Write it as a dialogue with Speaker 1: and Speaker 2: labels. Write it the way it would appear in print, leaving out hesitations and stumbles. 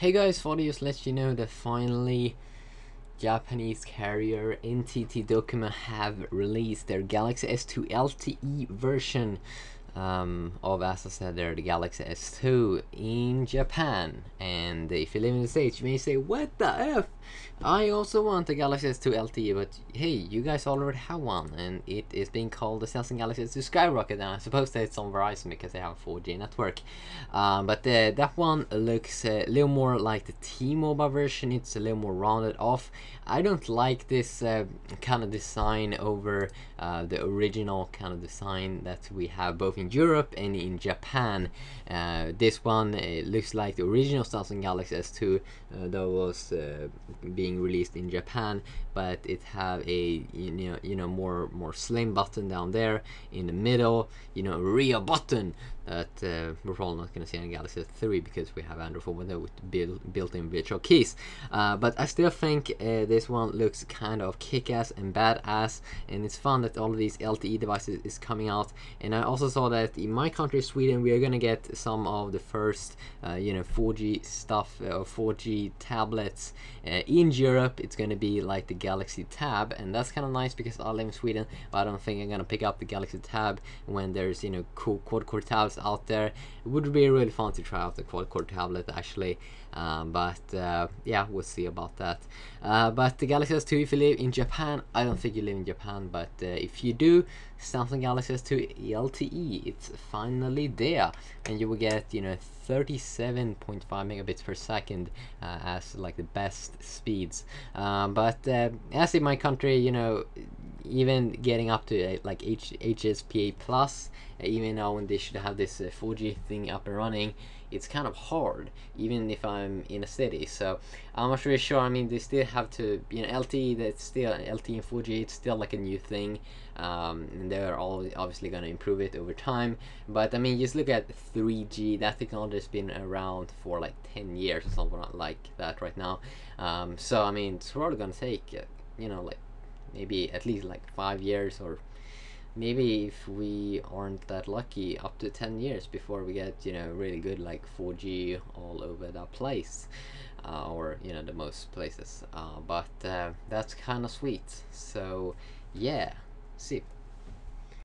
Speaker 1: Hey guys, thought I'd just let you know that finally Japanese carrier NTT DoCoMo have released their Galaxy S2 LTE version of, as I said there, the Galaxy S2 in Japan. And if you live in the States, you may say, what the F? I also want the Galaxy S2 LTE, but hey, you guys already have one, and it is being called the Samsung Galaxy S2 Skyrocket, and I suppose that it's on Verizon because they have a 4G network. But that one looks a little more like the T-Mobile version. It's a little more rounded off. I don't like this kind of design over the original kind of design that we have both in Europe and in Japan. This one looks like the original Samsung Galaxy S2 that was being released in Japan, but it have a more slim button down there in the middle, a real button that we're probably not going to see on Galaxy S3 because we have Android 4 with built-in virtual keys. But I still think this one looks kind of kick-ass and badass, and it's fun that all of these LTE devices is coming out. And I also saw that in my country, Sweden, we are going to get some of the first 4G stuff, 4G tablets. In Europe, it's going to be like the Galaxy Tab, and that's kind of nice because I live in Sweden, but I don't think I'm going to pick up the Galaxy Tab when there's cool quad-core tabs out there. It would be really fun to try out the quad-core tablet actually, but yeah, we'll see about that. But the Galaxy S2, if you live in Japan, I don't think you live in Japan, but if you do, Samsung Galaxy S2 LTE, it's finally there, and you will get 37.5 megabits per second as like the best speeds. But as in my country, even getting up to like HSPA plus, even now when they should have this 4G thing up and running, it's kind of hard, even if I'm in a city. So I'm not really sure. I mean, they still have to, LTE. That's still LTE and 4G. It's still like a new thing, and they're all obviously going to improve it over time. But I mean, just look at 3G. That technology has been around for like 10 years or something like that right now. So I mean, it's probably going to take, like maybe at least like 5 years, or maybe if we aren't that lucky, up to 10 years before we get really good like 4G all over the place, or the most places. But that's kind of sweet. So yeah, see.